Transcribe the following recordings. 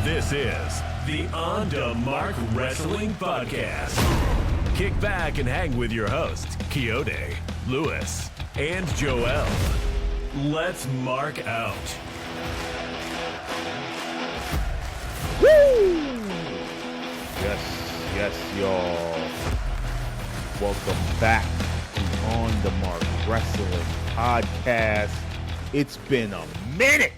This is the On to Mark Wrestling Podcast. Kick back and hang with your hosts, Kayode, Luis, and Joel. Let's mark out. Woo! Yes, y'all. Welcome back to On the Mark Wrestling Podcast. It's been a minute.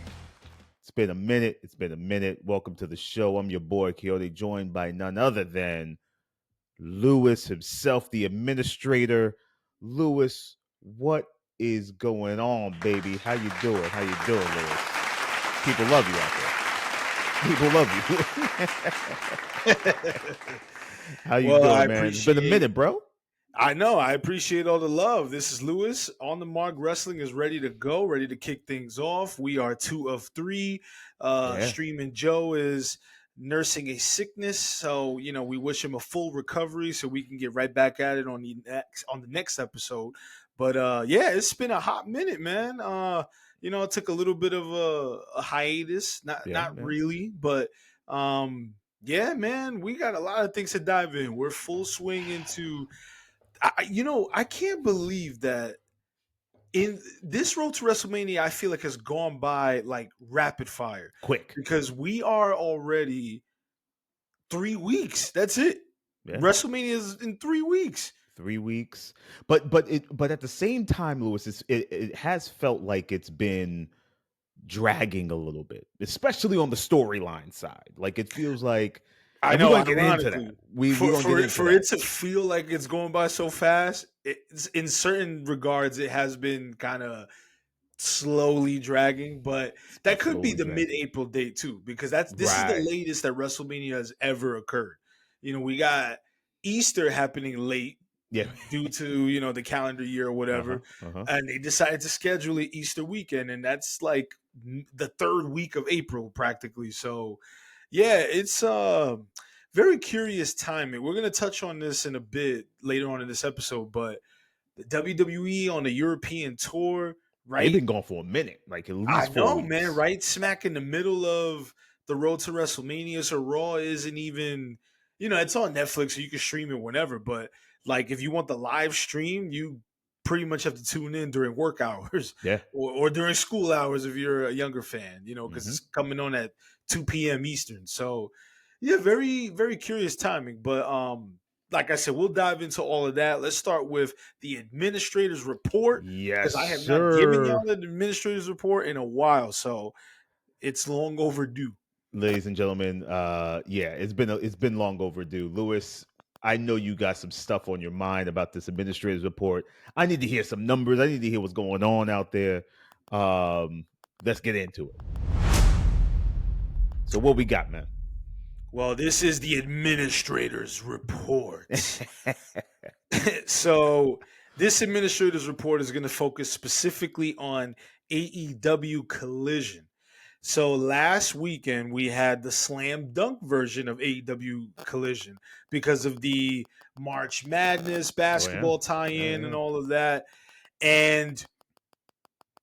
It's been a minute. Welcome to the show. I'm your boy, Kayode, joined by none other than Luis himself, the administrator. Luis, what is going on, baby? How you doing, Luis? People love you out there. People love you. How you doing, man? It's been a minute, bro. I know. I appreciate all the love. This is Luis. On the Mark Wrestling is ready to go, ready to kick things off. We are 2 of 3. Streaming Joe is nursing a sickness, so we wish him a full recovery so we can get right back at it on the next episode. But it's been a hot minute, man. It took a little bit of a hiatus, not really, but man, we got a lot of things to dive in. We're full swing into. I can't believe that in this road to WrestleMania, I feel like has gone by like rapid fire. Quick. Because we are already 3 weeks. That's it. Yeah. WrestleMania is in 3 weeks. 3 weeks. But at the same time, Luis, it has felt like it's been dragging a little bit, especially on the storyline side. Like it feels like I know. We're gonna get into that. For it to feel like it's going by so fast, in certain regards, it has been kind of slowly dragging. But that could be the mid-April date too, because this is the latest that WrestleMania has ever occurred. We got Easter happening late, due to the calendar year or whatever, and they decided to schedule it Easter weekend, and that's like the 3rd week of April practically. So. Yeah, it's very curious timing. We're going to touch on this in a bit later on in this episode, but the WWE on the European tour, right? They've been going for a minute, like at least 4 weeks. Man, right? Smack in the middle of the road to WrestleMania, so Raw isn't even, it's on Netflix, so you can stream it whenever, but like if you want the live stream, you pretty much have to tune in during work hours, or during school hours if you're a younger fan, because it's coming on at 2 p.m. Eastern. So, very, very curious timing. But like I said, we'll dive into all of that. Let's start with the administrator's report. Yes, because I have not given y'all the administrator's report in a while, so it's long overdue. Ladies and gentlemen, it's been long overdue. Luis, I know you got some stuff on your mind about this administrator's report. I need to hear some numbers. I need to hear what's going on out there. Let's get into it. So what we got, man? Well, this is the administrator's report. So this administrator's report is going to focus specifically on AEW Collision. So last weekend, we had the slam dunk version of AEW Collision because of the March Madness basketball tie-in and all of that. And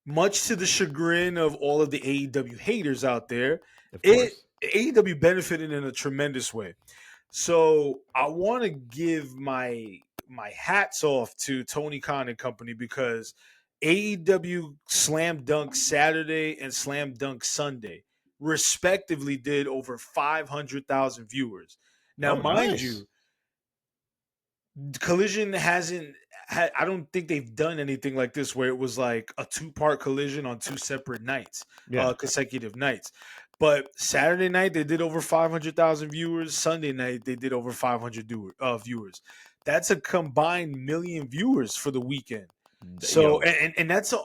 much to the chagrin of all of the AEW haters out there, AEW benefited in a tremendous way. So I want to give my hats off to Tony Khan and company, because AEW Slam Dunk Saturday and Slam Dunk Sunday respectively did over 500,000 viewers. Now, mind you, Collision hasn't had, I don't think they've done anything like this where it was like a 2-part Collision on 2 separate nights, consecutive nights. But Saturday night, they did over 500,000 viewers. Sunday night, they did over 500 viewers. That's a combined million viewers for the weekend. So, and that's a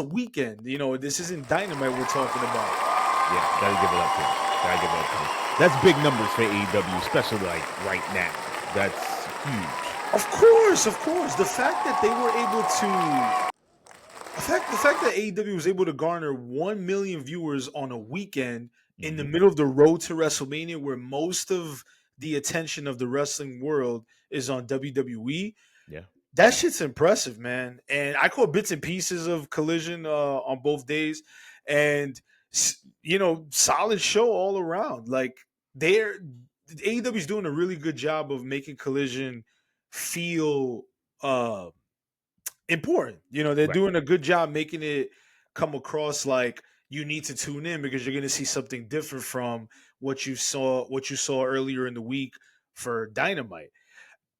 weekend. This isn't Dynamite we're talking about. Yeah, gotta give it up to him. That's big numbers for AEW, especially like right now. That's huge. Of course. The fact that they were able to, the fact that AEW was able to garner 1 million viewers on a weekend in the middle of the road to WrestleMania, where most of the attention of the wrestling world is on WWE. Yeah. That shit's impressive, man. And I caught bits and pieces of Collision on both days. And solid show all around. Like AEW is doing a really good job of making Collision feel important. They're Right. doing a good job making it come across like you need to tune in because you're going to see something different from what you saw earlier in the week for Dynamite.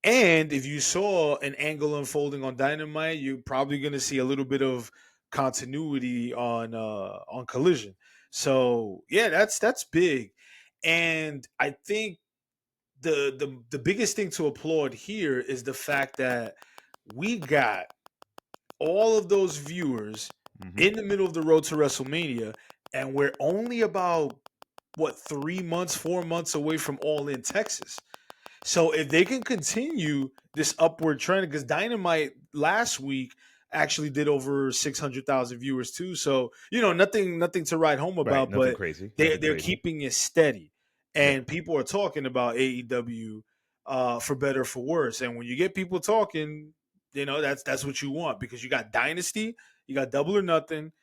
And if you saw an angle unfolding on Dynamite, you're probably going to see a little bit of continuity on Collision. So yeah, that's big. And I think the biggest thing to applaud here is the fact that we got all of those viewers Mm-hmm. in the middle of the road to WrestleMania, and we're only about 3 months, 4 months away from All In Texas. So if they can continue this upward trend, because Dynamite last week actually did over 600,000 viewers too. So nothing to write home Right. about, Nothing but crazy. they're Nothing they're crazy. keeping it steady, Yeah. and people are talking about AEW for better or for worse. And when you get people talking, that's what you want because you got Dynasty, you got Double or Nothing,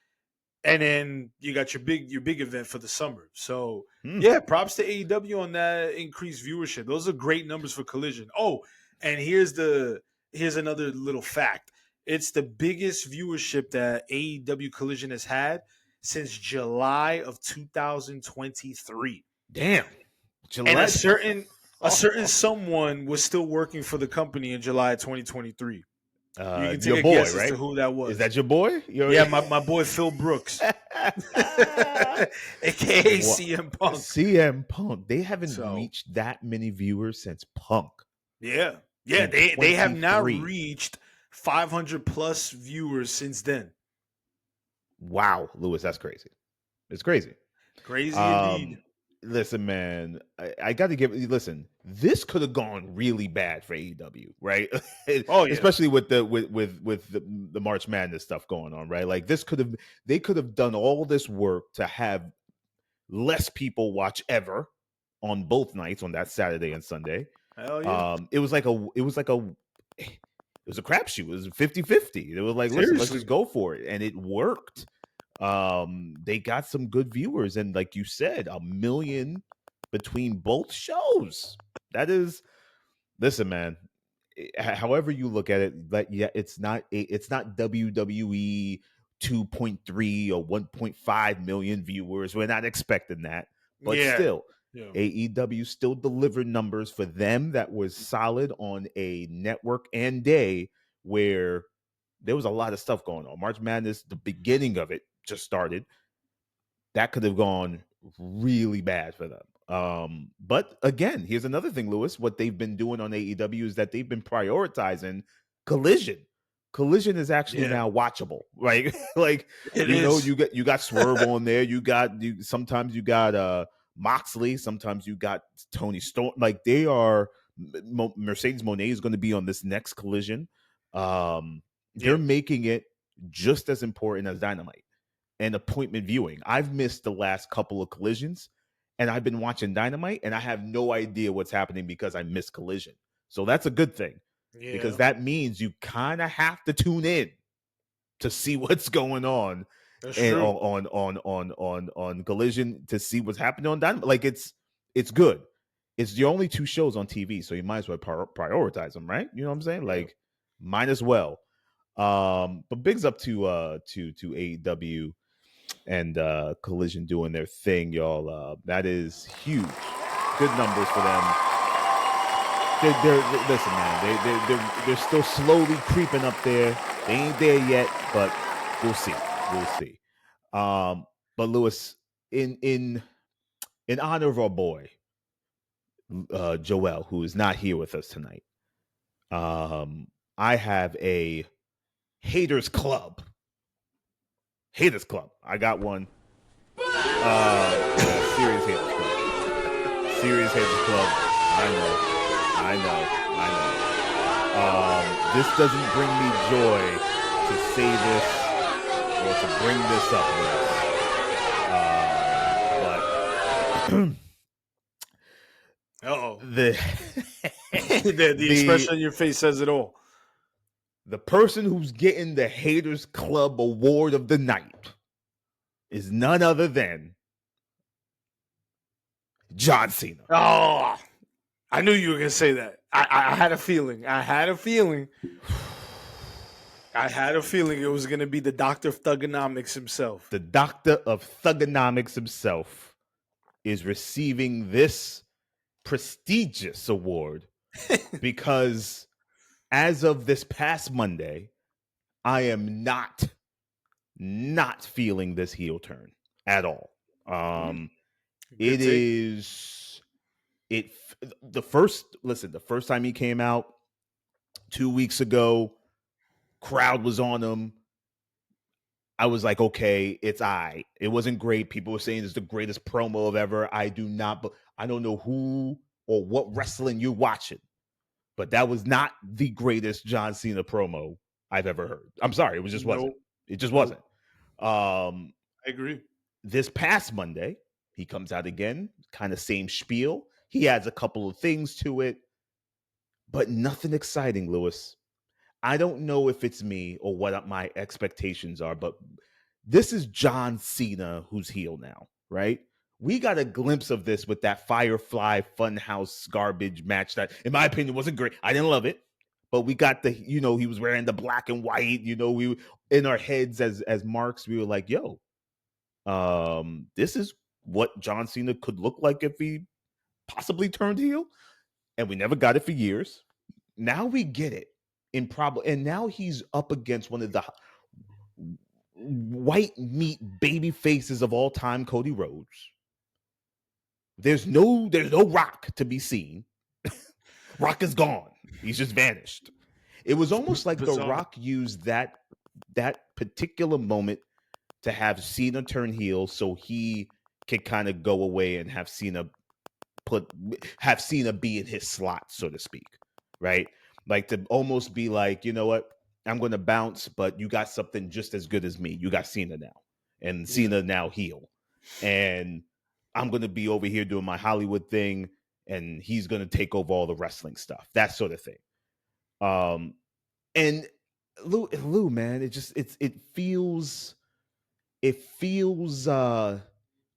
and then you got your big event for the summer. So Hmm. yeah, props to AEW on that increased viewership. Those are great numbers for Collision. Oh, and here's another little fact. It's the biggest viewership that AEW Collision has had since July of 2023. Damn. And a Gillette. certain someone was still working for the company in July 2023. You can take Your a boy, guess as to right? who that Is was. that your boy? Yeah, my boy Phil Brooks. AKA What? CM Punk. CM Punk. They haven't So reached that many viewers since Punk yeah, in they have now 23. reached 500 plus viewers since then. Wow, Lewis, that's crazy. It's crazy. Crazy indeed. Um, Listen, man, I got to give. Listen, this could have gone really bad for AEW, right? Oh yeah, Especially with the March Madness stuff going on, right? Like they could have done all this work to have less people watch ever on both nights on that Saturday and Sunday. hell yeah. It was a crapshoot. It was 50-50. It was like, listen, let's Seriously, just go for it. And it worked. They got some good viewers. And like you said, 1 million between both shows. That is, listen, man, however you look at it, but yeah, it's not WWE 2.3 or 1.5 million viewers. We're not expecting that. But yeah, still, yeah, AEW still delivered numbers for them that was solid on a network and day where there was a lot of stuff going on. March Madness, the beginning of it just started. That could have gone really bad for them. But again, here's another thing, Lewis. What they've been doing on AEW is that they've been prioritizing Collision. Collision is actually yeah. now watchable, right? Like It is. you got Swerve on there. Sometimes you got Moxley. Sometimes you got Tony Storm. Like they are. Mercedes Moné is going to be on this next Collision. They're Yeah, making it just as important as Dynamite and appointment viewing. I've missed the last couple of Collisions, and I've been watching Dynamite, and I have no idea what's happening because I missed Collision. So that's a good thing because yeah. that means you kind of have to tune in to see what's going on That's and true. on Collision to see what's happening on Dynamite. Like it's good. It's the only two shows on TV, so you might as well prioritize them, right? You know what I'm saying? Yeah. Like, might as well. But bigs up to AEW and Collision doing their thing, y'all. That is huge. Good numbers for them. Listen, man. They're still slowly creeping up there. They ain't there yet, but we'll see. We'll see. But Lewis, in honor of our boy, Joel, who is not here with us tonight, I have a Haters Club. Haters Club. I got one. Yeah, serious Haters Club. Serious Haters Club. I know. This doesn't bring me joy to say this or to bring this up, but Uh-oh. the the expression on your face says it all. the person who's getting the Haters Club Award of the night is none other than John Cena. Oh, I knew you were gonna say that. I had a feeling. I had a feeling it was gonna be the Doctor of Thugonomics himself. The Doctor of Thugonomics himself is receiving this prestigious award because as of this past Monday, I am not feeling this heel turn at all. It is it the first time he came out 2 weeks ago, crowd was on him. I was like, okay, it's It wasn't great. People were saying it's the greatest promo of ever. I don't know who or what wrestling you're watching, but that was not the greatest John Cena promo I've ever heard. I'm sorry, it just wasn't. It just wasn't. I agree. This past Monday, he comes out again, kind of same spiel. He adds a couple of things to it, but nothing exciting, Lewis. I don't know if it's me or what my expectations are, but this is John Cena who's heel now, right? We got a glimpse of this with that Firefly Funhouse garbage match that, in my opinion, wasn't great. I didn't love it, but we got he was wearing the black and white. We in our heads as marks, we were like, yo, this is what John Cena could look like if he possibly turned heel, and we never got it for years. Now we get it. And now he's up against one of the white meat baby faces of all time, Cody Rhodes. There's no Rock to be seen. Rock is gone. He's just vanished. It was almost like The Rock used that particular moment to have Cena turn heel so he could kind of go away and have Cena be in his slot, so to speak, right? Like to almost be like, you know what? I'm going to bounce, but you got something just as good as me. You got Cena now, and Cena now heel. And I'm going to be over here doing my Hollywood thing, and he's going to take over all the wrestling stuff, that sort of thing. And Lou, man, it feels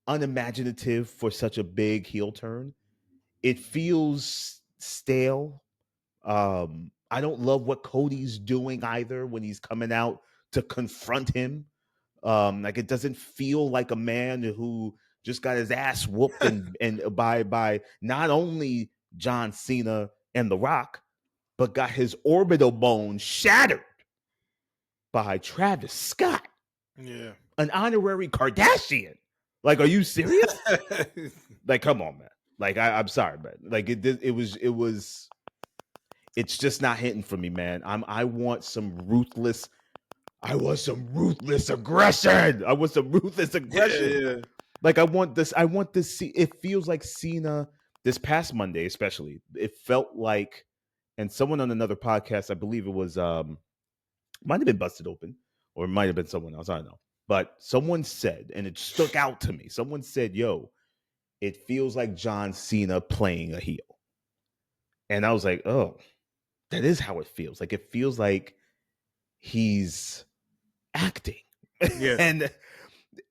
unimaginative for such a big heel turn. It feels stale. I don't love what Cody's doing either when he's coming out to confront him. Like it doesn't feel like a man who just got his ass whooped and by not only John Cena and The Rock, but got his orbital bone shattered by Travis Scott. Yeah. An honorary Kardashian. Like, are you serious? Like, come on, man. Like, I'm sorry, man. Like, it's just not hitting for me, man. I want some ruthless aggression. Yeah. Like, I want this. It feels like Cena this past Monday, especially. It felt like, and someone on another podcast, I believe it was, might have been Busted Open, or it might have been someone else. I don't know. But someone said, and it stuck out to me. Someone said, yo, it feels like John Cena playing a heel. And I was like, oh, that is how it feels. Like, it feels like he's acting. Yeah. And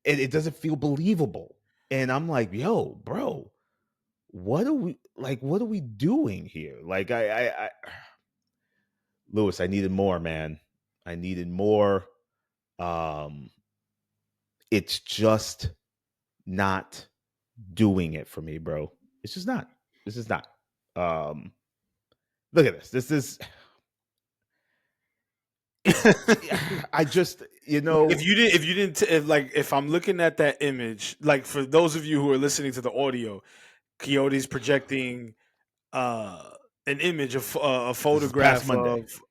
it doesn't feel believable. And I'm like, yo, bro, what are we doing here? Like, I Lewis, I needed more, man. I needed more. It's just not doing it for me, bro. It's just not. This is not. Look at this. This is. I just, if I'm looking at that image, like for those of you who are listening to the audio, Kayode's projecting an image of a photograph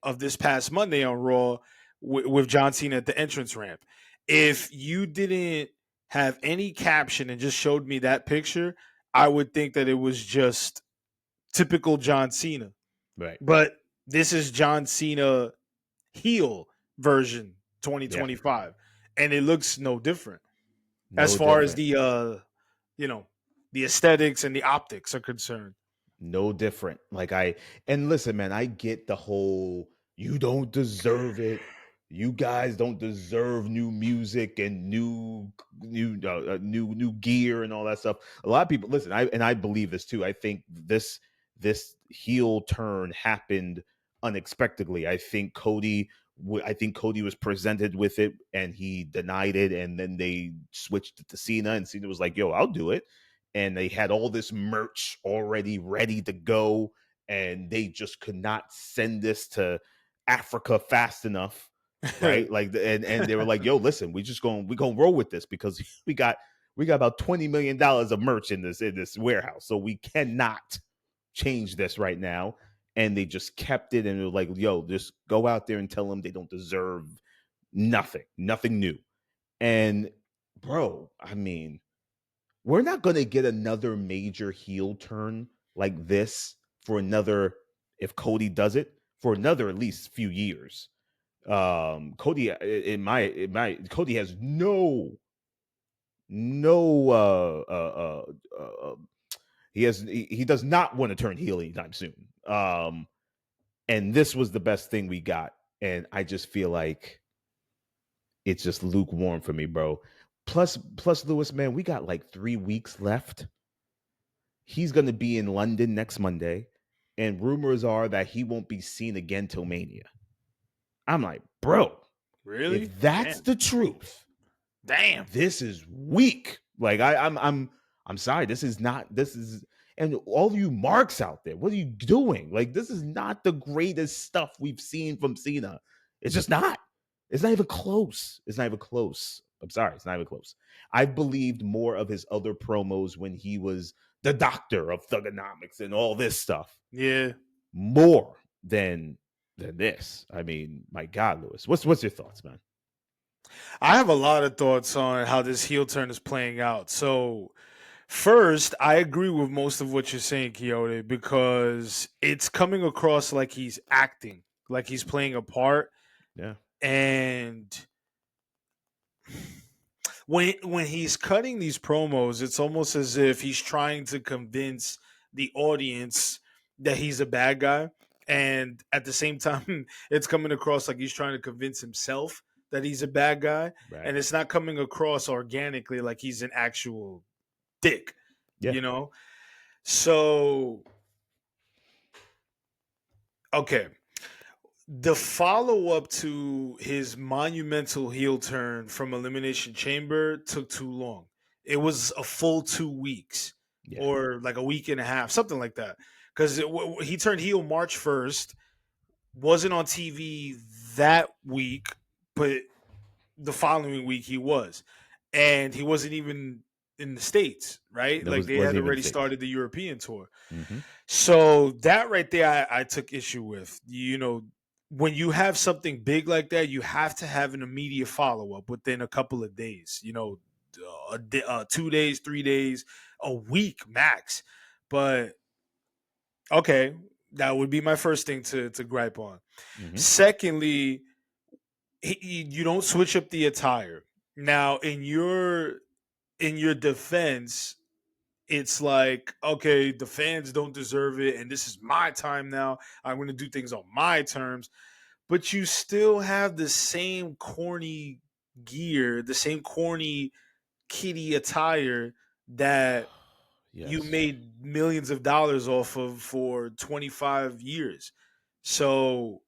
of this past Monday on Raw with John Cena at the entrance ramp. If you didn't have any caption and just showed me that picture, I would think that it was just typical John Cena. Right. But this is John Cena heel version 2025, and it looks no different as far as the the aesthetics and the optics are concerned. No different. And listen, man, I get the whole you don't deserve it. You guys don't deserve new music and new gear and all that stuff. A lot of people listen. I believe this too. I think this heel turn happened unexpectedly. I think Cody was presented with it and he denied it, and then they switched it to Cena, and Cena was like, "Yo, I'll do it." And they had all this merch already ready to go, and they just could not send this to Africa fast enough, right? Like, and they were like, "Yo, listen, we gonna roll with this because we got about $20 million of merch in this warehouse, so we cannot change this right now." And they just kept it, and it was like, "Yo, just go out there and tell them they don't deserve nothing new." And bro, I mean, we're not gonna get another major heel turn like this for another, if Cody does it, for another at least few years. Cody, in my Cody has no he does not want to turn heel anytime soon. And this was the best thing we got, and I just feel like it's just lukewarm for me, bro. Plus Lewis, man, we got like 3 weeks left. He's going to be in London next Monday, and rumors are that he won't be seen again till Mania. I'm like, bro, Really? if that's the truth, Damn. this is weak. Like I'm sorry. This is, and all you marks out there, what are you doing? Like, this is not the greatest stuff we've seen from Cena. It's just not. It's not even close. It's not even close. I'm sorry. It's not even close. I've believed more of his other promos when he was the doctor of thugonomics and all this stuff. Yeah. More than this. I mean, my God, Lewis. What's your thoughts, man? I have a lot of thoughts on how this heel turn is playing out. So, first, I agree with most of what you're saying, Kayode, because it's coming across like he's acting, like he's playing a part. Yeah. And when he's cutting these promos, it's almost as if he's trying to convince the audience that he's a bad guy. And at the same time, it's coming across like he's trying to convince himself that he's a bad guy. Right. And it's not coming across organically like he's an actual dick, Yeah. you know? So, okay. The follow up to his monumental heel turn from Elimination Chamber took too long. It was a full 2 weeks Yeah. or like a week and a half, something like that. Because he turned heel March 1st, wasn't on TV that week, but the following week he was. And he wasn't even in the States, right? Like they had already started the European tour. Mm-hmm. So that right there, I took issue with. You know, when you have something big like that, you have to have an immediate follow up within a couple of days. You know, 2 days, 3 days, a week max. But okay, that would be my first thing to gripe on. Mm-hmm. Secondly, you don't switch up the attire. Now, in your defense, it's like, okay, the fans don't deserve it, and this is my time now. I'm going to do things on my terms. But you still have the same corny gear, the same corny kitty attire that you made millions of dollars off of for 25 years. So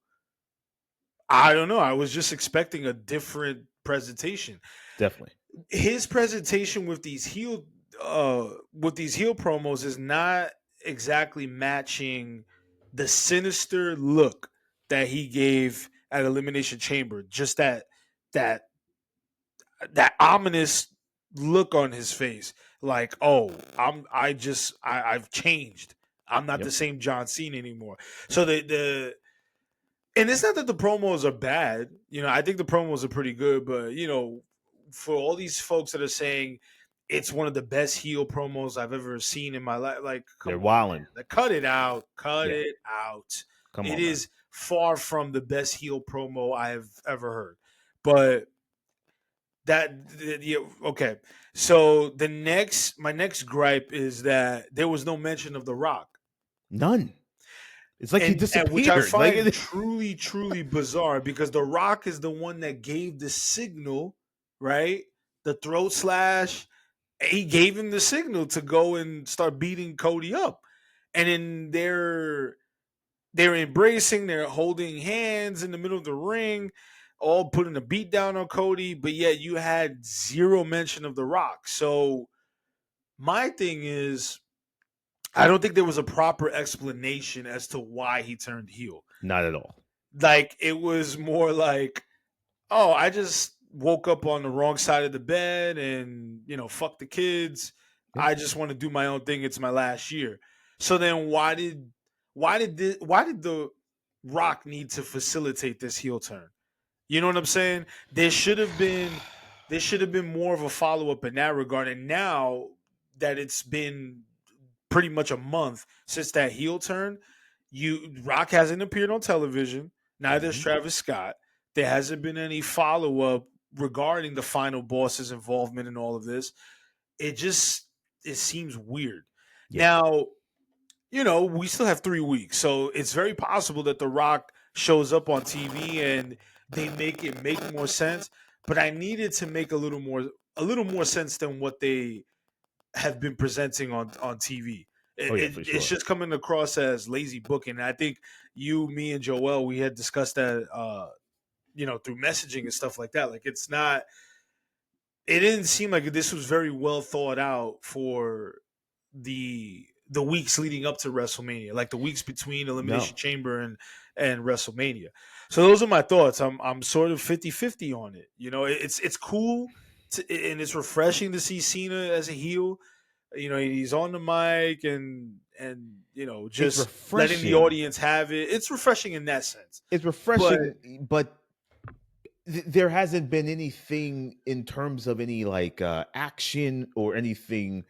I don't know. I was just expecting a different presentation. Definitely. His presentation with these heel promos is not exactly matching the sinister look that he gave at Elimination Chamber. Just that ominous look on his face, like, oh, I've changed. I'm not the same John Cena anymore. So the and it's not that the promos are bad. You know, I think the promos are pretty good, but you know, for all these folks that are saying it's one of the best heel promos I've ever seen in my life, like, they're wilding. Like, cut it out. It out. Come on, it is far from the best heel promo I have ever heard. But okay. So my next gripe is that there was no mention of The Rock. None. It's like he and which I disappeared. Like find truly, truly bizarre because The Rock is the one that gave the signal, right? The throat slash. He gave him the signal to go and start beating Cody up, and then they're embracing, they're holding hands in the middle of the ring, all putting a beat down on Cody, but yet you had zero mention of The Rock. So my thing is, I don't think there was a proper explanation as to why he turned heel. not at all. Like it was more like, oh, I just woke up on the wrong side of the bed and, fuck the kids. Yeah. I just want to do my own thing. It's my last year. So then why did the Rock need to facilitate this heel turn? You know what I'm saying? There should have been more of a follow-up in that regard. And now that it's been pretty much a month since that heel turn, Rock hasn't appeared on television. Neither has Travis Scott. There hasn't been any follow-up regarding the final boss's involvement in all of this. It seems weird. Yeah. Now, we still have 3 weeks, so it's very possible that The Rock shows up on TV and they make it make more sense. But I needed to make a little more sense than what they have been presenting on TV. Oh, yeah, for sure. It's just coming across as lazy booking. And I think you, me, and Joel, we had discussed that, through messaging and stuff like that. Like it's not. It didn't seem like this was very well thought out for the weeks leading up to WrestleMania, like the weeks between Elimination Chamber and WrestleMania. So those are my thoughts. I'm sort of 50-50 on it. It's cool and it's refreshing to see Cena as a heel. He's on the mic and just letting the audience have it. It's refreshing in that sense. It's refreshing, but there hasn't been anything in terms of any like action or anything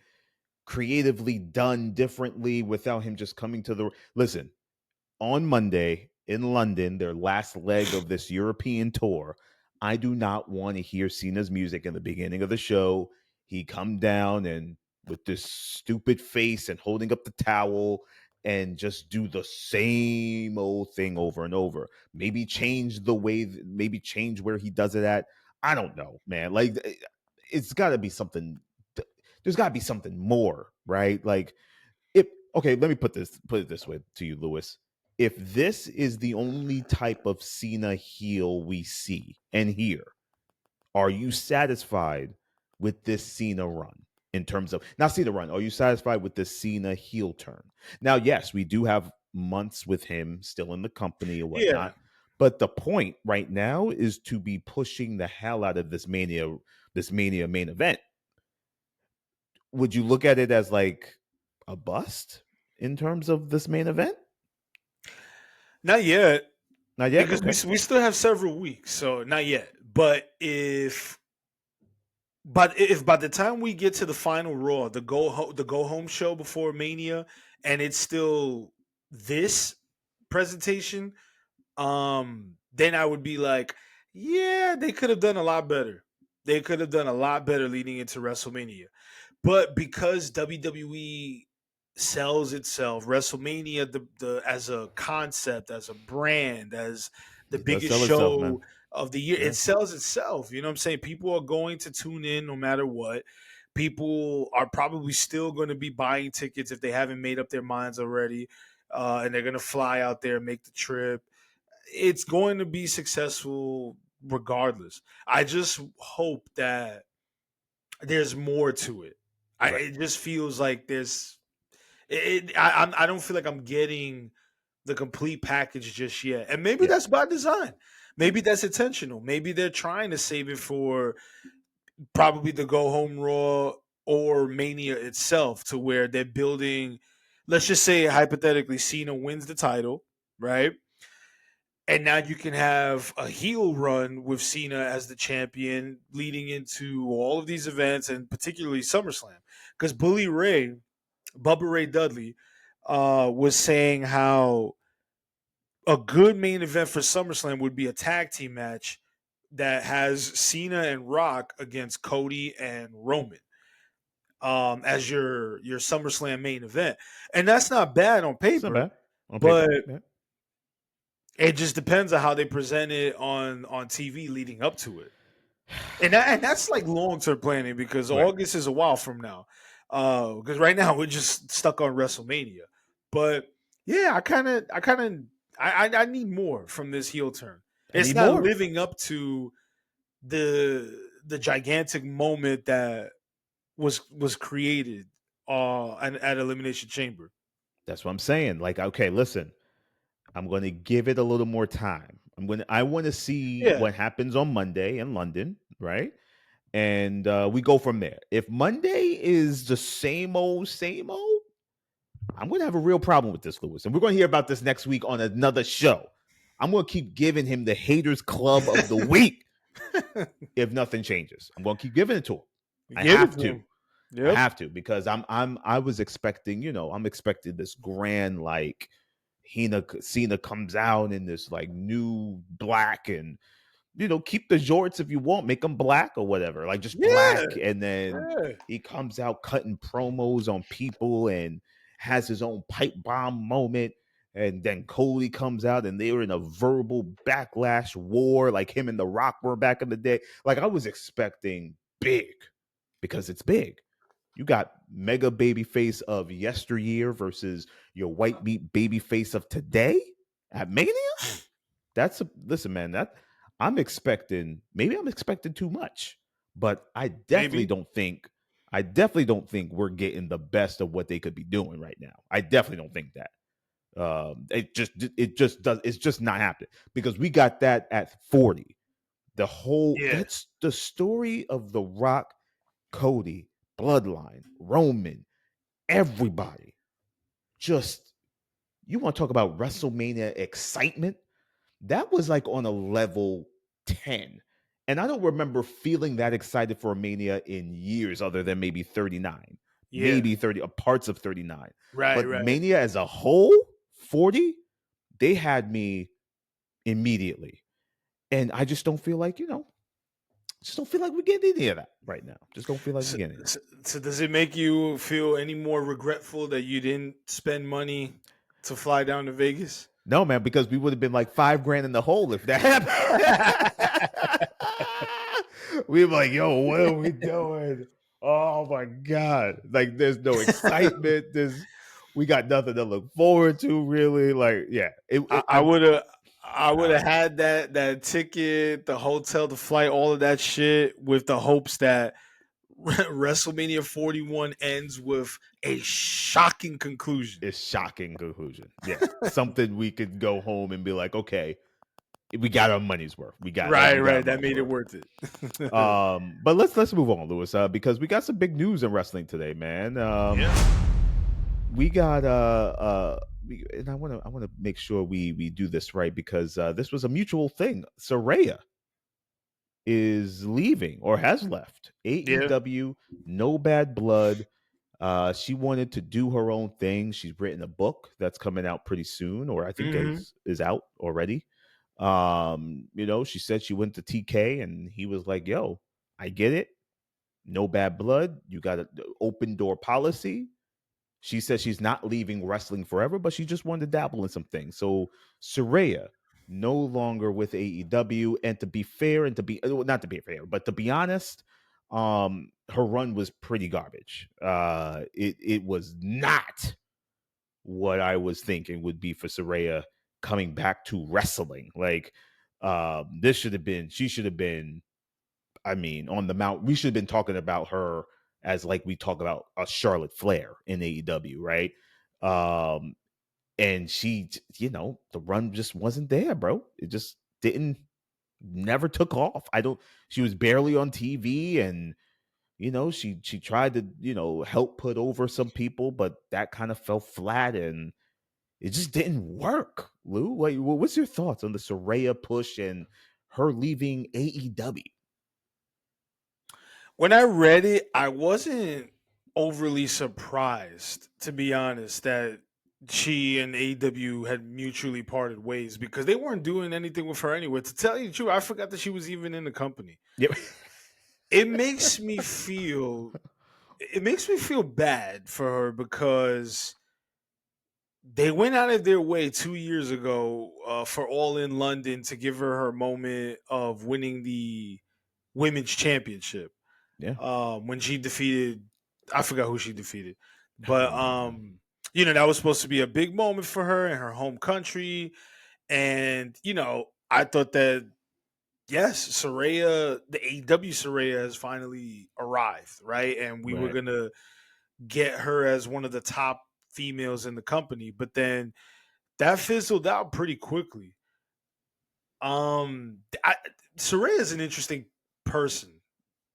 creatively done differently without him just coming to the listen. On Monday in London, their last leg of this European tour, I do not want to hear Cena's music in the beginning of the show. He come down and with this stupid face and holding up the towel and just do the same old thing over and over. Maybe change where he does it at. I don't know, man. Like it's got to be something. There's got to be something more, right? Like let me put it this way to you, Lewis. If this is the only type of Cena heel we see and hear, are you satisfied with this Cena run? In terms of not Cena run, are you satisfied with this Cena heel turn? Now, yes, we do have months with him still in the company or whatnot, but the point right now is to be pushing the hell out of this Mania main event. Would you look at it as like a bust in terms of this main event? Not yet. Because okay. we still have several weeks, so not yet. But if by the time we get to the final Raw, the go home show before Mania, and it's still this presentation, then I would be like, yeah, they could have done a lot better. They could have done a lot better leading into WrestleMania. But because WWE sells itself, WrestleMania the as a concept, as a brand, as the biggest show of the year, it sells itself. You know what I'm saying? People are going to tune in no matter what. People are probably still going to be buying tickets if they haven't made up their minds already, and they're going to fly out there and make the trip. It's going to be successful regardless. I just hope that there's more to it. It just feels like there's. I don't feel like I'm getting the complete package just yet, and maybe that's by design. Maybe that's intentional. Maybe they're trying to save it for probably the go home Raw or Mania itself, to where they're building. Let's just say hypothetically, Cena wins the title, right? And now you can have a heel run with Cena as the champion leading into all of these events, and particularly SummerSlam, because Bubba Ray Dudley, was saying how a good main event for SummerSlam would be a tag team match that has Cena and Rock against Cody and Roman, as your SummerSlam main event. And that's not bad on paper. On paper, but yeah. it just depends on how they present it on TV leading up to it. And that's like long term planning because Right. August is a while from now. Because right now we're just stuck on WrestleMania. But yeah, I need more from this heel turn. I It's need not more. living up to the gigantic moment that was created at Elimination Chamber. That's what I'm saying. Like, okay, listen, I'm going to give it a little more time. I want to see Yeah, what happens on Monday in London, right? And we go from there. If Monday is the same old, I'm going to have a real problem with this, Lewis. And we're going to hear about this next week on another show. I'm going to keep giving him the Haters Club of the Week if nothing changes. I'm going to keep giving it to him. I give it have to to. him. I Yep. have to because I was expecting, I'm expecting this grand like Cena comes out in this like new black and keep the jorts if you want, make them black or whatever, like just Yeah. black, and then Yeah. he comes out cutting promos on people and has his own pipe bomb moment, and then Cody comes out and they were in a verbal backlash war like him and The Rock were back in the day. Like I was expecting big because it's big. You got mega baby face of yesteryear versus your white meat baby face of today at Mania. Listen, man. Maybe I'm expecting too much, but Maybe. I definitely don't think we're getting the best of what they could be doing right now. I definitely don't think that. It's just not happening because we got that at 40. Yeah. That's the story of The Rock, Cody, Bloodline, Roman, everybody. Just you want to talk about WrestleMania excitement? That was like on a level 10. And I don't remember feeling that excited for a Mania in years other than maybe 39, Yeah. maybe 30, parts of 39. Right. But Right. Mania as a whole, 40, they had me immediately. And I just don't feel like, just don't feel like we're getting any of that right now. Just don't feel like we're So, getting it. so does it make you feel any more regretful that you didn't spend money to fly down to Vegas? No, man, because we would have been like $5,000 in the hole if that happened. We were like, yo, what are we doing? Oh my God. Like there's no excitement. We got nothing to look forward to, really. Like, yeah. I would have. I would have had that ticket, the hotel, the flight, all of that shit, with the hopes that WrestleMania 41 ends with a shocking conclusion. It's shocking conclusion. Yeah. Something we could go home and be like, okay, we got our money's worth. We got Right, our right. That money's made it worth. worth it. But let's move on, Lewis, because we got some big news in wrestling today, man. Yeah. We got and I want to make sure we do this right because this was a mutual thing. Saraya is leaving or has left Yeah. AEW. No Bad Blood. She wanted to do her own thing. She's written a book that's coming out pretty soon, or I think Hmm. is out already. She said she went to TK and he was like, "Yo, I get it. No Bad Blood. You got an open door policy." She says she's not leaving wrestling forever, but she just wanted to dabble in some things. So Saraya no longer with AEW, and to be fair, and to be not to be fair, but to be honest, her run was pretty garbage. It was not what I was thinking would be for Saraya coming back to wrestling. Like, this should have been, she should have been, I mean, on the mount. We should have been talking about her as like we talk about a Charlotte Flair in AEW, right? Um, and she, the run just wasn't there, bro. It just never took off. She was barely on TV, and she tried to help put over some people, but that kind of fell flat, and it just didn't work. Lou, what's your thoughts on the Saraya push and her leaving AEW? When I read it, I wasn't overly surprised, to be honest, that she and AEW had mutually parted ways because they weren't doing anything with her anyway. To tell you the truth, I forgot that she was even in the company. Yep. It makes me feel bad for her because they went out of their way 2 years ago for All in London to give her moment of winning the women's championship. Yeah. When she defeated, I forgot who she defeated, but that was supposed to be a big moment for her in her home country, and I thought that yes, Saraya, the AEW Saraya has finally arrived, right, and we were Right. gonna get her as one of the top females in the company, but then that fizzled out pretty quickly. Saraya is an interesting person.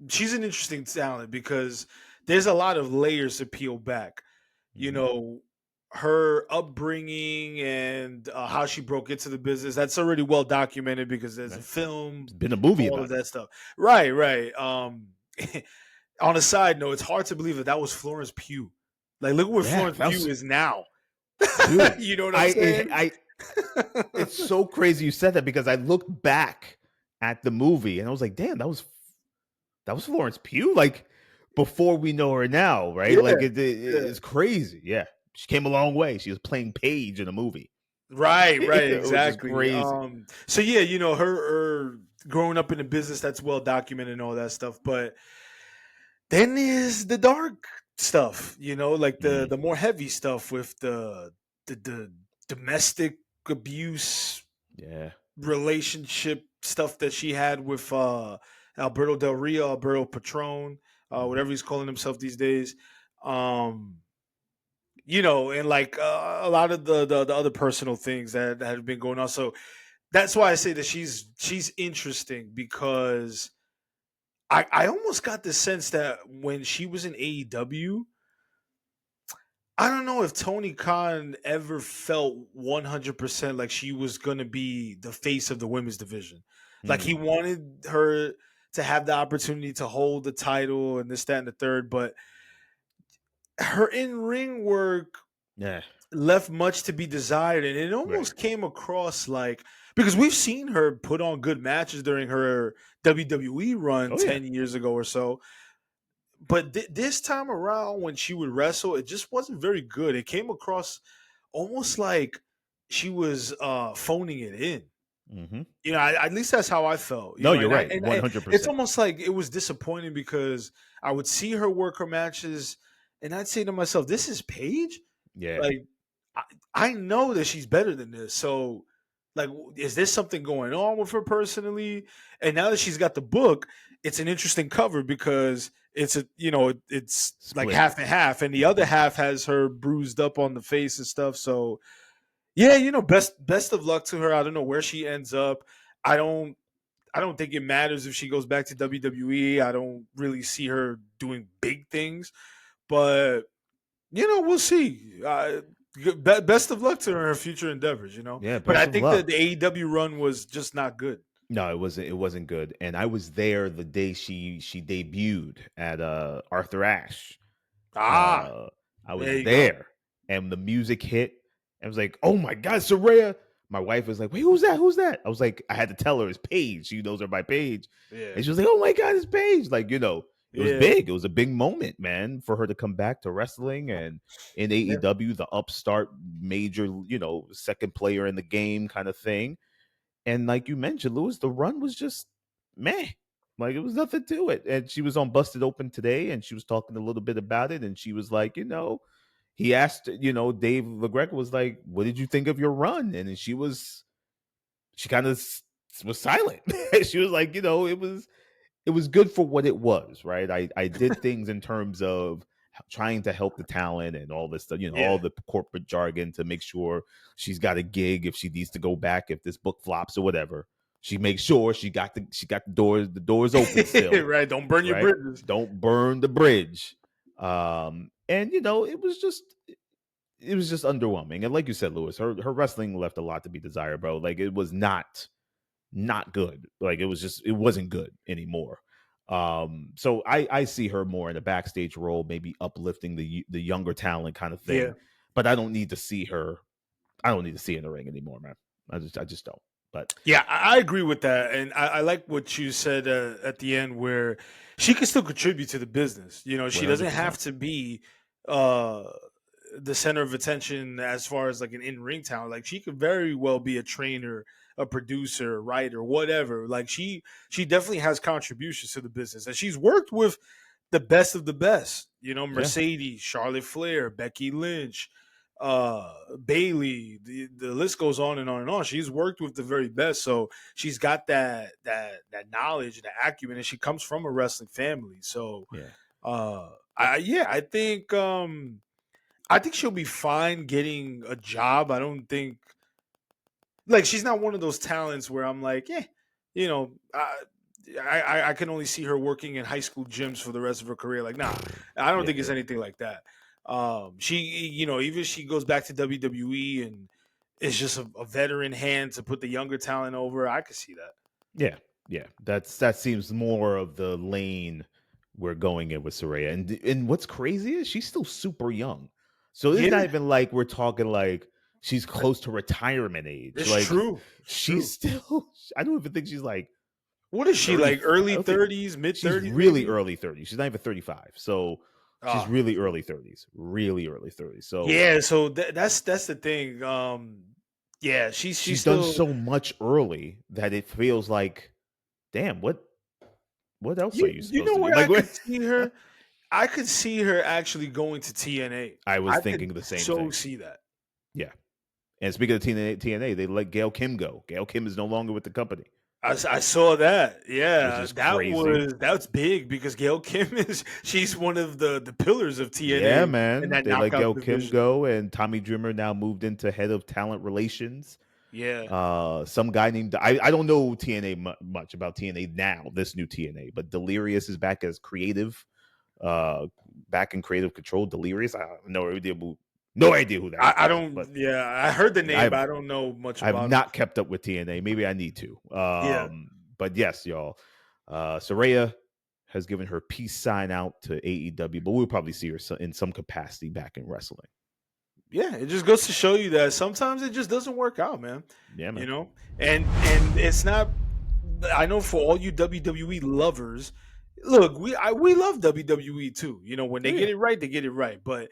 She's an interesting talent because there's a lot of layers to peel back. You Mhm. know, her upbringing and how she broke into the business. That's already well documented because there's a Right. film, There's been a movie all of about it. that stuff. Right, right. On a side note, it's hard to believe that was Florence Pugh. Like, look where Yeah, Florence that Pugh was, is now. dude. You know what I'm I, saying? I, it's so crazy you said that because I looked back at the movie and I was like, damn, that was Florence Pugh. Like before we know her now, right? Yeah, Like yeah. it's crazy. Yeah, she came a long way. She was playing Paige in a movie, Right, right, which is exactly. crazy. So yeah, her growing up in a business that's well documented and all that stuff, but then there's the dark stuff, like the Mm, the more heavy stuff with the domestic abuse yeah. relationship stuff that she had with Alberto Del Rio, Alberto Patron, Mhm. whatever he's calling himself these days. Um, and like a lot of the other personal things that have been going on. So that's why I say that she's interesting because I almost got the sense that when she was in AEW, I don't know if Tony Khan ever felt 100% like she was going to be the face of the women's division. Like he Mm, wanted her to have the opportunity to hold the title and this, that, and the third, but her in ring work yeah. left much to be desired. And it Right. almost came across like, because we've seen her put on good matches during her WWE run Oh yeah. 10 years ago or so. But this time around, when she would wrestle, it just wasn't very good. It came across almost like she was phoning it in. Hmm. At least that's how I felt. No, you're And I right. and it's 100%. almost like it was disappointing because I would see her work her matches, and I'd say to myself, "This is Paige." Yeah. Like I, I know that she's better than this. So, like, is there something going on with her personally? And now that she's got the book, it's an interesting cover because it's like Split. half and half, and the other Hmm. half has her bruised up on the face and stuff. So, yeah, best of luck to her. I don't know where she ends up. I don't. I don't think it matters if she goes back to WWE. I don't really see her doing big things, but we'll see. Best of luck to her in her future endeavors. Yeah. But I Best of think that the luck. AEW run was just not good. No, it wasn't. It wasn't good. And I was there the day she debuted at Arthur Ashe. Ah, Uh, I there was you go. there, and the music hit. I was like, "Oh my god, Saraya!" My wife was like, "Wait, who's that? Who's that?" I was like, I had to tell her it's Paige. She knows her by Paige, Yeah, and she was like, "Oh my god, it's Paige!" Like it was yeah, big. It was a big moment, man, for her to come back to wrestling and in yeah. AEW, the upstart, major, second player in the game kind of thing. And like you mentioned, Lewis, the run was just meh. Like it was nothing to it. And she was on Busted Open today and she was talking a little bit about it. And she was like, he asked, Dave LaGreca was like, what did you think of your run? And then she kind of was silent. She was like, it was good for what it was, right? I did things in terms of trying to help the talent and all this stuff, Yeah. all the corporate jargon to make sure she's got a gig if she needs to go back if this book flops or whatever. She makes sure she got the doors open still, Right. Don't burn your right? bridges. Don't burn the bridge. And it was just underwhelming. And like you said, Lewis, her wrestling left a lot to be desired, bro. Like it was not good. Like it wasn't good anymore. So I see her more in a backstage role, maybe uplifting the younger talent kind of Yeah. thing. But I don't need to see her. I don't need to see her in the ring anymore, man. I just don't. But Yeah, I agree with that, and I like what you said at the end, where she can still contribute to the business. She one hundred doesn't have percent. to be uh, the center of attention as far as like an in-ring talent. Like she could very well be a trainer, a producer, writer, whatever. Like she definitely has contributions to the business, and she's worked with the best of the best. You know, Yeah. Mercedes, Charlotte Flair, Becky Lynch, Bailey. The list goes on and on and on. She's worked with the very best, so she's got that knowledge, that acumen, and she comes from a wrestling family. So, Yeah. I think she'll be fine getting a job. I don't think like she's not one of those talents where I'm like, yeah, you know, I can only see her working in high school gyms for the rest of her career. Like, nah, I don't Yeah. think it's anything like that. She, even if she goes back to WWE and is just a veteran hand to put the younger talent over, I could see that. Yeah. Yeah. That seems more of the lane we're going in with Saraya. And what's crazy is she's still super young. So it's not Yeah, even like we're talking like she's close to retirement age. it's Like true. It's she's true. still I don't even think she's like What is she 30. like? Early I don't think 30s, mid she's 30s, really maybe. early 30s. She's not even 35. So she's Ah, really early 30s. Really early 30s. So yeah. So that's the thing. Yeah, she's she's done still. so much early that it feels like, damn, what else are you You supposed know to be? where Like I what? could see her? I could see her actually going to TNA. I was I could thinking the same so thing. see that. Yeah. And speaking of TNA, they let Gail Kim go. Gail Kim is no longer with the company, I saw that. which Yeah, is crazy. that's big because Gail Kim she's one of the pillars of Yeah, TNA in man. that They let knockout Gail Kim division. go, and Tommy Dreamer now moved into head of talent relations. Yeah, Some guy named I don't know TNA much about TNA now, this new TNA, but Delirious is back as creative, back in creative control. Delirious, I have no idea who that I is, but don't. Yeah, I heard the name, but I've I don't know much I've about him. not kept up with TNA. Maybe I need to. Yeah, But yes, y'all. Saraya has given her peace sign out to AEW, but we'll probably see her in some capacity back in wrestling. yeah. It just goes to show you that sometimes it just doesn't work out, man. Yeah, You man. know, and it's not. I know for all you WWE lovers, look, we love WWE too. You know, when Oh they yeah. get it right, they get it right. But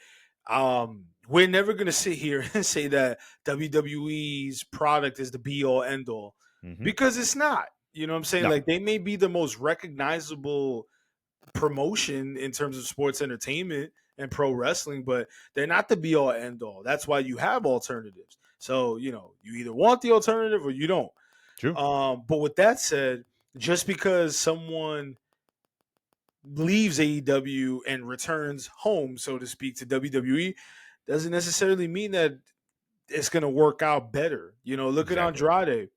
we're never gonna sit here and say that WWE's product is the be all end all Mm-hmm. because it's not. You know what I'm saying? No. Like they may be the most recognizable promotion in terms of sports entertainment and pro wrestling, but they're not the be all end all. That's why you have alternatives. So, you either want the alternative or you don't. True. But with that said, just because someone leaves AEW and returns home, so to speak, to WWE, doesn't necessarily mean that it's going to work out better. Look at Exactly. Andrade,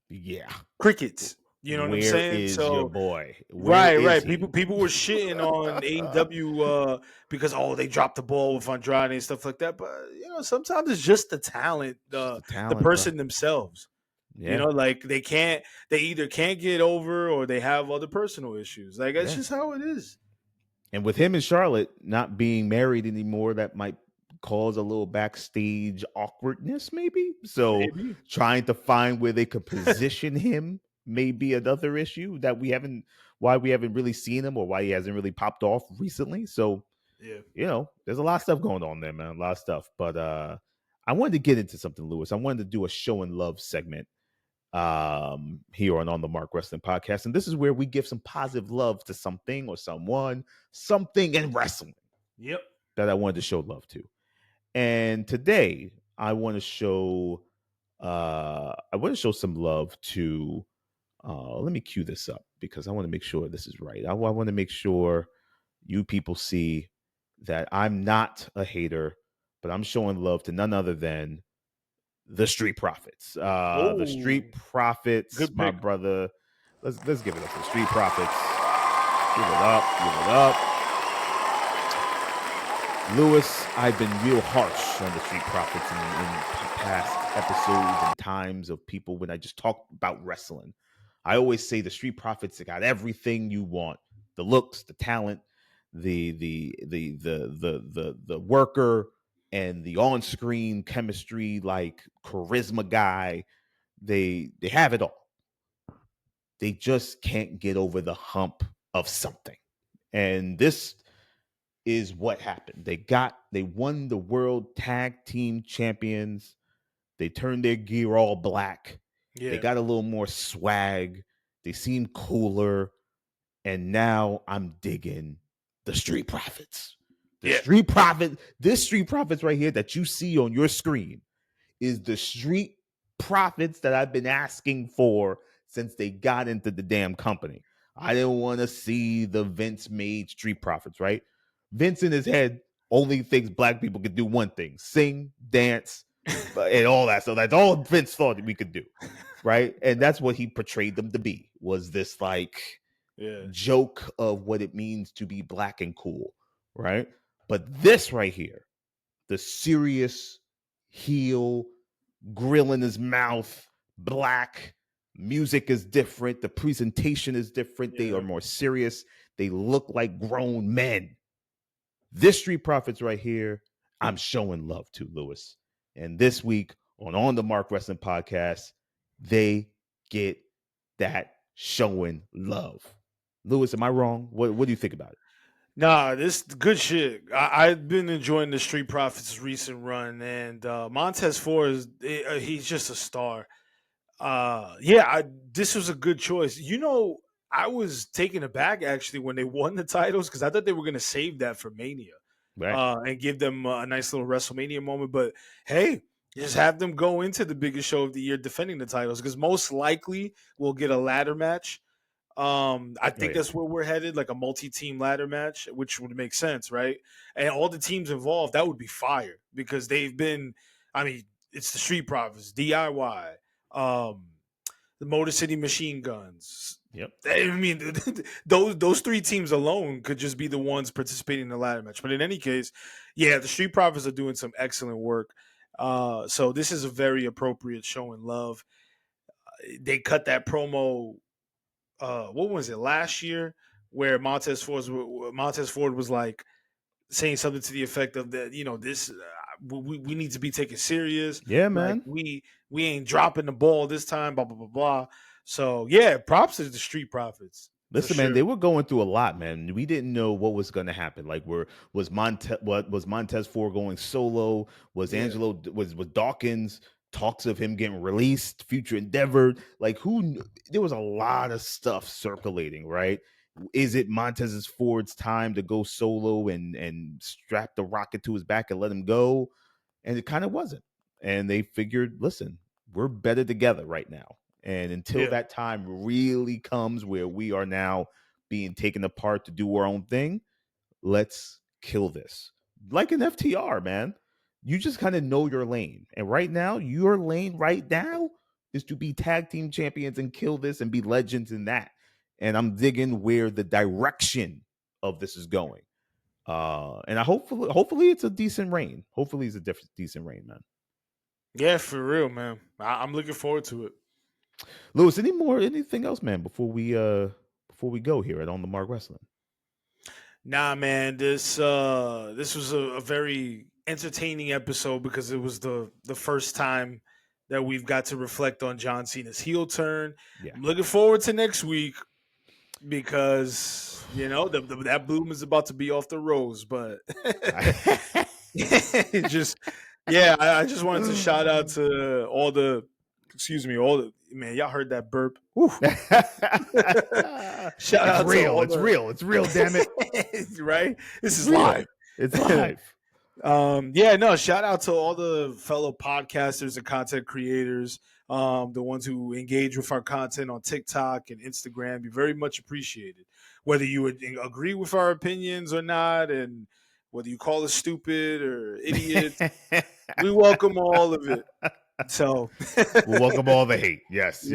Yeah. crickets. You know what I'm Where saying? is your So, boy? Where right. is he? People were shitting on AEW because they dropped the ball with Andrade and stuff like that. But sometimes it's just the talent, It's just the the the talent, bro. person themselves. Yeah. Like they either can't get over or they have other personal issues. Like that's Yeah. just how it is. And with him and Charlotte not being married anymore, that might cause a little backstage awkwardness, maybe. So Maybe. trying to find where they could position him may be another issue that why we haven't really seen him or why he hasn't really popped off recently. So, Yeah. there's a lot of stuff going on there, man. A lot of stuff. But I wanted to get into something, Lewis. I wanted to do a show and love segment here on the Mark Wrestling Podcast, and this is where we give some positive love to something or someone, something in wrestling Yep. that I wanted to show love to. And today I want to show some love to let me cue this up because I want to make sure this is right. I want to make sure you people see that I'm not a hater, but I'm showing love to none other than the Street Profits. The Oh, Street Profits, good my pick. brother. Let's give it up to the Street Profits. Give it up, give it up. Lewis, I've been real harsh on the Street Profits in past episodes and times of people when I just talk about wrestling. I always say the Street Profits got everything you want: the looks, the talent, the worker, and the on-screen chemistry, like charisma guy. They have it all. They just can't get over the hump of something. And this is what happened. They won the World Tag Team Champions. They turned their gear all black. They Yeah. got a little more swag. They seem cooler. And now I'm digging the Street Profits. This Street Profits right here that you see on your screen is the Street Profits that I've been asking for since they got into the damn company. I didn't want to see the Vince made Street Profits, right? Vince in his head only thinks black people could do one thing: sing, dance, and all that. So that's all Vince thought that we could do, right? And that's what he portrayed them to be, was this like joke of what it means to be black and cool, right? But this right here, the serious heel, grill in his mouth, black, music is different, the presentation is different, they are more serious, they look like grown men. This Street Profits right here, I'm showing love to, Lewis. And this week on the Mark Wrestling Podcast, they get that showing love. Lewis, am I wrong? What do you think about it? Nah, this good shit. I've been enjoying the Street Profits' recent run, and Montez Ford he's just a star. This was a good choice. You know, I was taken aback actually when they won the titles because I thought they were going to save that for Mania, right? And give them a nice little WrestleMania moment. But hey, just have them go into the biggest show of the year defending the titles because most likely we'll get a ladder match. I think that's where we're headed, like a multi-team ladder match, which would make sense, right? And all the teams involved, that would be fire because they've been, I mean, it's the Street Profits, DIY, the Motor City Machine Guns. Yep. I mean, those three teams alone could just be the ones participating in the ladder match. But in any case, yeah, the Street Profits are doing some excellent work. So this is a very appropriate showing love. They cut that promo. What was it last year where Montez Ford was like saying something to the effect of that, you know, this we need to be taken serious. Yeah, man. Like, we ain't dropping the ball this time. Blah blah blah blah. So yeah, props to the Street Profits. Listen, man, they were going through a lot, man. We didn't know what was going to happen. Like, was Montez Ford going solo? Was Angelo was Dawkins? Talks of him getting released, future endeavor. Like, there was a lot of stuff circulating, right? Is it Montez Ford's time to go solo and strap the rocket to his back and let him go? And it kind of wasn't. And they figured, listen, we're better together right now. And until that time really comes where we are now being taken apart to do our own thing, let's kill this. Like an FTR, man. You just kind of know your lane. And right now, your lane right now is to be tag team champions and kill this and be legends in that. And I'm digging where the direction of this is going. And hopefully it's a decent reign. Hopefully it's a decent reign, man. Yeah, for real, man. I'm looking forward to it. Lewis, anything else, man, before we go here at On the Mark Wrestling? Nah, man, this was a very entertaining episode because it was the first time that we've got to reflect on John Cena's heel turn. Yeah. I'm looking forward to next week because, you know, that bloom is about to be off the rose, but I just wanted to shout out to all the man, y'all heard that burp. Shout out to all it's real, damn it. Right? This is live. It's live. Shout out to all the fellow podcasters and content creators, the ones who engage with our content on TikTok and Instagram. You're very much appreciated. Whether you would agree with our opinions or not, and whether you call us stupid or idiots, we welcome all of it. So we'll welcome all the hate. Yes,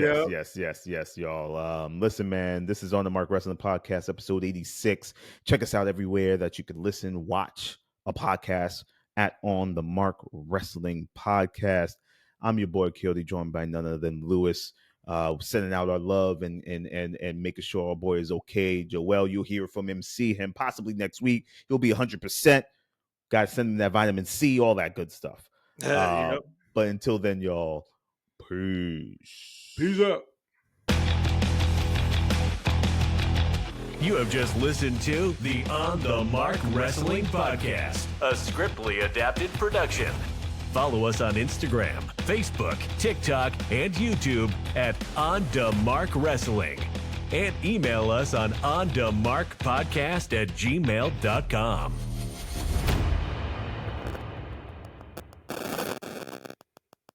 y'all. Listen, man, this is On the Mark Wrestling Podcast, episode 86. Check us out everywhere that you can listen, watch a podcast at On the Mark Wrestling Podcast. I'm your boy Kayode, joined by none other than Luis. Sending out our love and making sure our boy is okay. Joel, you'll hear from him, see him possibly next week. He'll be 100%. Got to send him that vitamin C, all that good stuff. But until then, y'all, peace. Peace out. You have just listened to the On the Mark Wrestling Podcast, a Scriptly adapted production. Follow us on Instagram, Facebook, TikTok, and YouTube at On the Mark Wrestling. And email us on onthemarkpodcast@gmail.com.